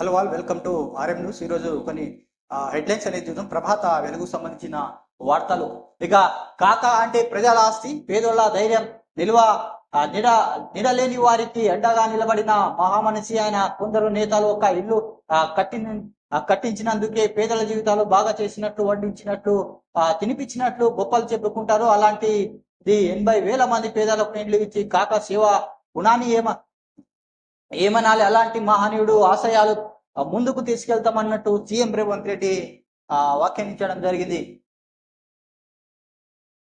Hello all welcome to RM news. ఈరోజు కొన్ని headlines అనేది చూద్దాం. ప్రభాత వెలుగు సంబంధించిన వార్తలు. ఇక కాకా అంటే ప్రజల ఆస్తి, పేదోళ్ళ ధైర్యం, నిల్వ నిడలేని వారికి అండగా నిలబడిన మహామనిషి ఆయన. కొందరు నేతలు ఒక ఇల్లు కట్టించినందుకే పేదల జీవితాలు బాగా చేసినట్లు, వడ్డించినట్లు, తినిపించినట్లు గొప్పలు చెప్పుకుంటారు. అలాంటిది 80,000 మంది పేదలకు ఇండ్లు ఇచ్చి కాకా సేవ గుణాన్ని ఏమనాలి. అలాంటి మహనీయుడు ఆశయాలు ముందుకు తీసుకెళ్తామన్నట్టు సీఎం రేవంత్ రెడ్డి వ్యాఖ్యానించడం జరిగింది.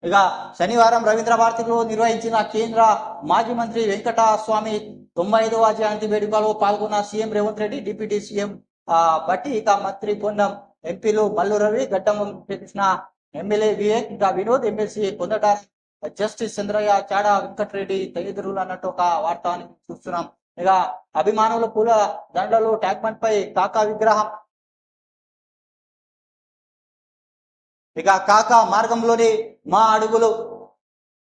ఇక శనివారం రవీంద్ర భారతిలో నిర్వహించిన కేంద్ర మాజీ మంత్రి వెంకట స్వామి 95వ జయంతి వేడుకలో పాల్గొన్న CM Revanth Reddy, deputy CM బట్టి, ఇక మంత్రి పొన్నం, ఎంపీలు మల్లు రవి, గడ్డం కృష్ణ, ఎమ్మెల్యే వివేక్, ఇంకా వినోద్, ఎమ్మెల్సీ పొందట జస్టిస్ చంద్రయ్య, చాడా వెంకటరెడ్డి తదితరులు అన్నట్టు ఒక వార్త చూస్తున్నాం. ఇక అభిమానుల పూల దండలు, ట్యాంక్ పై కాకా విగ్రహం. ఇక కాకా మార్గంలోని మా అడుగులు.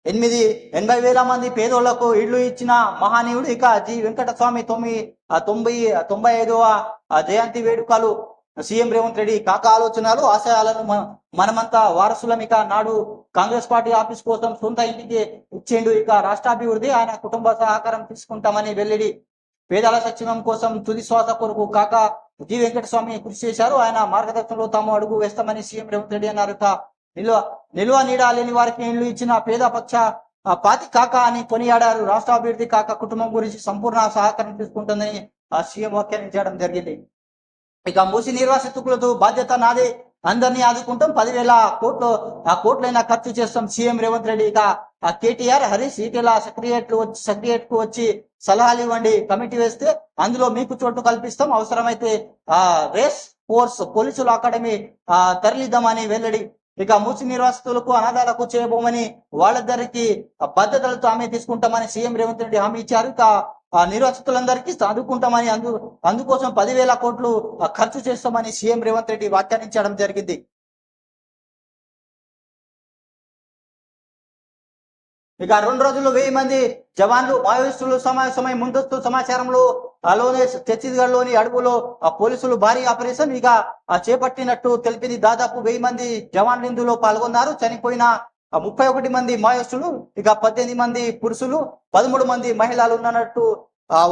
80,000 మంది పేదోళ్లకు ఇళ్లు ఇచ్చిన మహనీయుడు. ఇక జి వెంకటస్వామి 95వ జయంతి వేడుకలు. సీఎం రేవంత్ రెడ్డి కాకా ఆలోచనలు, ఆశయాలను మనమంతా వారసులం. ఇక నాడు కాంగ్రెస్ పార్టీ ఆఫీస్ కోసం సొంత ఇంటికి ఇచ్చిండు. ఇక రాష్ట్రాభివృద్ధి ఆయన కుటుంబ సహకారం తీసుకుంటామని వెల్లడి. పేదల సక్షేమం కోసం తుది శ్వాస కొరకు కాకా జి వెంకటస్వామి కృషి చేశారు. ఆయన మార్గదర్శనంలో తాము అడుగు వేస్తామని సీఎం రేవంత్ రెడ్డి అన్నారు. ఇక నిల్వ నీడ లేని వారికి ఇళ్లు ఇచ్చిన పేద పక్ష పాతి కాకా అని కొనియాడారు. రాష్ట్రాభివృద్ధి కాకా కుటుంబం గురించి సంపూర్ణ సహకారం తీసుకుంటుందని సీఎం వ్యాఖ్యానించడం జరిగింది. ఇక మూసి నిర్వాసితులతో బాధ్యత నాదే, అందరినీ ఆదుకుంటాం, 10,000 కోట్లైనా ఖర్చు చేస్తాం సీఎం రేవంత్ రెడ్డి. ఇక కేటీఆర్, హరీష్ ఈటెల సెక్రటరియట్ కు వచ్చి సలహాలు ఇవ్వండి, కమిటీ వేస్తే అందులో మీకు చోటు కల్పిస్తాం, అవసరమైతే రేస్ ఫోర్స్ పోలీసుల అకాడమీ తరలిద్దామని వెల్లడి. ఇక మూసి నిర్వాసితులకు, అనాథాలకు చేయబోమని వాళ్ళందరికీ బాధ్యతలతో ఆమె తీసుకుంటామని సీఎం రేవంత్ రెడ్డి హామీ ఇచ్చారు. ఇక నిర్వాసితులందరికీ చదువుకుంటామని, అందుకోసం 10,000 కోట్లు ఖర్చు చేస్తామని సీఎం రేవంత్ రెడ్డి వ్యాఖ్యానించడం జరిగింది. ఇక 2 రోజుల్లో 1000 మంది జవాన్లు మావోయిస్టులు సమావేశమై ముందస్తు సమాచారంలో లోనే ఛత్తీస్గఢ్ లోని అడవులో పోలీసులు భారీ ఆపరేషన్ ఇక చేపట్టినట్టు తెలిపింది. దాదాపు 1000 మంది జవాన్లు ఇందులో పాల్గొన్నారు. చనిపోయిన 31 మంది మావోయిస్టులు, ఇక 18 మంది పురుషులు, 13 మంది మహిళలు ఉన్నట్టు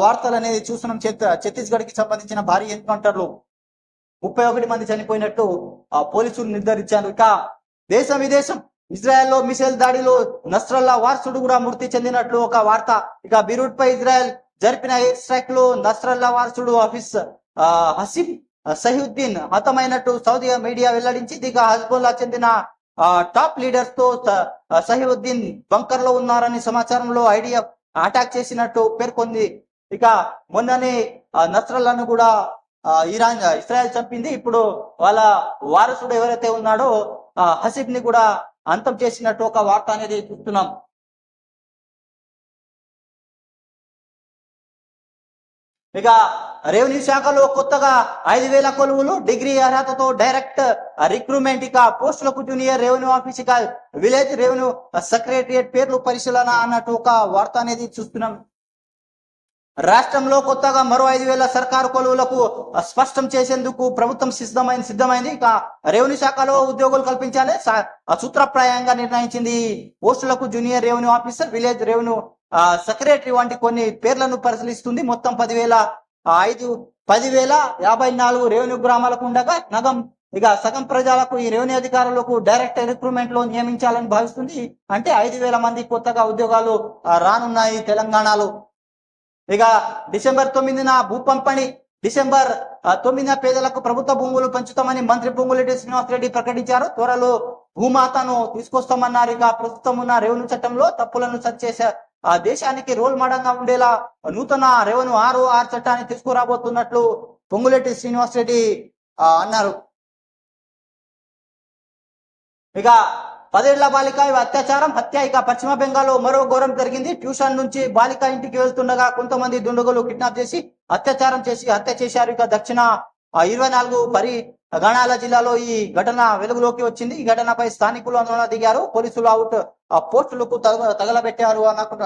వార్తలు అనేది చూస్తున్నాం. ఛత్తీస్గఢ్ కి సంబంధించిన భారీ ఎన్కౌంటర్లు 31 మంది చనిపోయినట్టు పోలీసులు నిర్ధారించారు. ఇక దేశం విదేశం. ఇజ్రాయెల్లో మిసైల్ దాడిలో నస్రల్లా వారసుడు కూడా మృతి చెందినట్లు ఒక వార్త. ఇక బీరూట్ పై ఇజ్రాయెల్ జరిపిన ఎయిర్ స్ట్రైక్ లో నస్రల్లా వారసుడు హసీబ్ సహీవుద్దీన్ హతమైనట్టు సౌదీ మీడియా వెల్లడించింది. ఇక హజ్బుల్లా చెందిన టాప్ లీడర్స్ తో సహీవుద్దీన్ బంకర్ లో ఉన్నారని సమాచారంలో ఐడిఎఫ్ అటాక్ చేసినట్టు పేర్కొంది. ఇక మొన్ననే నస్రల్లాను కూడా ఇస్రాయెల్ చంపింది. ఇప్పుడు వాళ్ళ వారసుడు ఎవరైతే ఉన్నాడో హసీబ్ ని కూడా అంతం చేసినట్టు ఒక వార్త అనేది చూస్తున్నాం. ఇక రెవెన్యూ శాఖలో కొత్తగా 5,000 కొలువులు, డిగ్రీ అర్హతతో డైరెక్ట్ రిక్రూట్మెంట్. ఇక పోస్టులకు జూనియర్ రెవెన్యూ ఆఫీస్, ఇక విలేజ్ రెవెన్యూ సెక్రటరియట్ పేర్లు పరిశీలన అన్నట్టు ఒక వార్త అనేది చూస్తున్నాం. రాష్ట్రంలో కొత్తగా మరో 5,000 సర్కారు కొలువులకు స్పష్టం చేసేందుకు ప్రభుత్వం సిద్ధమైంది. ఇక రెవెన్యూ శాఖలో ఉద్యోగులు కల్పించాలి సూత్రప్రాయంగా నిర్ణయించింది. పోస్టులకు junior revenue officer, village revenue secretary వంటి కొన్ని పేర్లను పరిశీలిస్తుంది. మొత్తం 10,054 రెవెన్యూ గ్రామాలకు ఉండగా ఇక సగం ప్రజలకు ఈ రెవెన్యూ అధికారులకు డైరెక్ట్ రిక్రూట్మెంట్ లో నియమించాలని భావిస్తుంది. అంటే 5,000 మంది కొత్తగా ఉద్యోగాలు రానున్నాయి తెలంగాణలో. ఇక డిసెంబర్ 9న భూ పంపిణీ. డిసెంబర్ 9న పేదలకు ప్రభుత్వ భూములు పంచుతామని మంత్రి పొంగులేటి శ్రీనివాసరెడ్డి ప్రకటించారు. త్వరలో భూమాతను తీసుకొస్తామన్నారు. ఇక ప్రస్తుతం ఉన్న రెవెన్యూ చట్టంలో తప్పులను సరిచేసే దేశానికి రోల్ మోడల్ గా ఉండేలా నూతన రెవెన్యూ 6 చట్టాన్ని తీసుకురాబోతున్నట్లు పొంగులేటి శ్రీనివాసరెడ్డి అన్నారు. ఇక 10 ఏళ్ల బాలిక అత్యాచారం, హత్య. ఇక పశ్చిమ బెంగాల్లో మరో ఘోరం జరిగింది. ట్యూషన్ నుంచి బాలిక ఇంటికి వెళ్తుండగా కొంతమంది దుండగులు కిడ్నాప్ చేసి అత్యాచారం చేసి హత్య చేశారు. ఇక దక్షిణ 24 పరిగణాల జిల్లాలో ఈ ఘటన వెలుగులోకి వచ్చింది. ఈ ఘటనపై స్థానికులు ఆందోళన దిగారు. పోలీసులు అవుట్ పోస్టులకు తగలబెట్టారు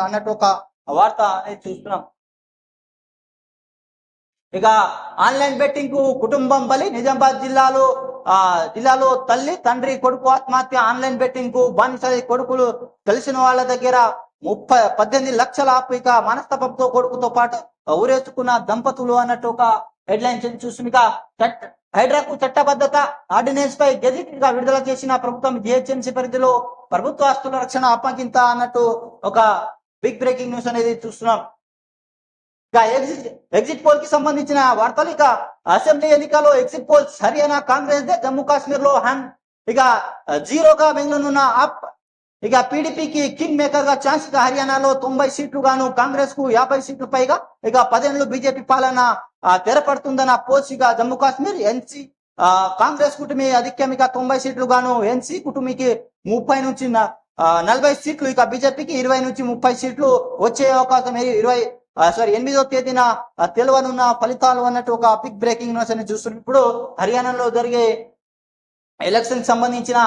అన్నట్టు ఒక వార్త అనేది చూస్తున్నాం. ఇక ఆన్లైన్ బెట్టింగ్ కు కుటుంబం బలి, నిజామాబాద్ జిల్లాలో తల్లి తండ్రి కొడుకు ఆత్మహత్య. ఆన్లైన్ బెట్టింగ్ కు బానిస కొడుకులు తెలిసిన వాళ్ళ దగ్గర 18 లక్షల అప్పు. ఇక మనస్తత్వంతో కొడుకుతో పాటు ఊరేసుకున్న దంపతులు అన్నట్టు ఒక హెడ్లైన్ చూస్తుంది. ఇక హైడ్రాకు చట్టబద్ధత ఆర్డినెన్స్ పై గెజిట్ గా విడుదల చేసిన ప్రభుత్వం. జిహెచ్ఎంసీ పరిధిలో ప్రభుత్వ ఆస్తుల రక్షణ అప్పగింత అన్నట్టు ఒక బిగ్ బ్రేకింగ్ న్యూస్ అనేది చూస్తున్నాం. ఇక ఎగ్జిట్ పోల్ కి సంబంధించిన వార్తలు. ఇక అసెంబ్లీ ఎన్నికల్లో exit polls Haryana Congress they, Jammu Kashmir లో ఇక జీరోగా మిగిలినున్న ఆప్. ఇక పీడీపీకి కింగ్ మేకర్ గా ఛాన్స్. ఇక హర్యానాలో 90 సీట్లు గాను కాంగ్రెస్ కు 50 సీట్లు పైగా. ఇక 10 ఏళ్లు బీజేపీ పాలన తెరపడుతుందన్న పోల్స్. ఇక జమ్మూ కాశ్మీర్ ఎన్సీ కాంగ్రెస్ కుటుంబీ అధిక్యం. ఇక 90 సీట్లు గాను ఎన్సీ కుటుంబీకి 30 నుంచి 40 సీట్లు. ఇక బీజేపీకి 20 నుంచి 30 సీట్లు వచ్చే అవకాశం 8వ తేదీన తెలవనున్న ఫలితాలు అన్నట్టు ఒక బిగ్ బ్రేకింగ్ న్యూస్ అని చూస్తున్నాం. ఇప్పుడు హర్యానాలో జరిగే ఎలక్షన్ సంబంధించిన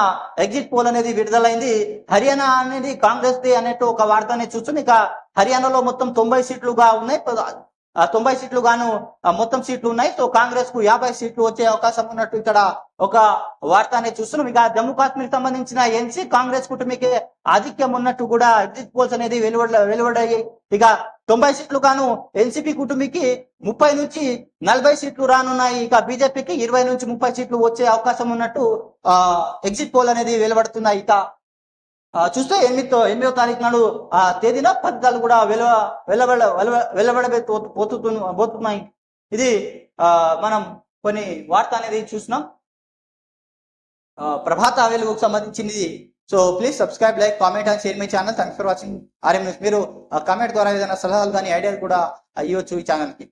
ఎగ్జిట్ పోల్ అనేది విడుదలైంది. హర్యానా అనేది కాంగ్రెస్ ది అన్నట్టు ఒక వార్త అనేది చూస్తుంది. ఇక హర్యానాలో మొత్తం 90 సీట్లుగా ఉన్నాయి. 90 సీట్లు గాను మొత్తం సీట్లు ఉన్నాయి. సో కాంగ్రెస్ కు 50 సీట్లు వచ్చే అవకాశం ఉన్నట్టు ఇక్కడ ఒక వార్త అనేది చూస్తున్నాం. ఇక జమ్మూ కాశ్మీర్ సంబంధించిన ఎన్సీ కాంగ్రెస్ కుటుంబీకి ఆధిక్యం ఉన్నట్టు కూడా ఎగ్జిట్ పోల్స్ అనేది వెలువడ్డాయి. ఇక 90 సీట్లు గాను ఎన్సీపీ కుటుంబీకి 30 నుంచి 40 సీట్లు రానున్నాయి. ఇక బీజేపీకి 20 నుంచి 30 సీట్లు వచ్చే అవకాశం ఉన్నట్టు ఎగ్జిట్ పోల్ అనేది వెలువడుతున్నాయి. ఇక చూస్తే 8వ తారీఖు నాడు తేదీన ఫలితాలు కూడా వెలువడబోతున్నాయి. ఇది మనం కొన్ని వార్త అనేది చూస్తున్నాం. ప్రభాత వెలుగుకు సంబంధించింది. So please subscribe, like, comment and share my channel. Thanks for watching RM news. మీరు కామెంట్ ద్వారా ఏదైనా సలహాలు కానీ ఐడియాలు కూడా ఇవ్వచ్చు ఈ ఛానల్ కి.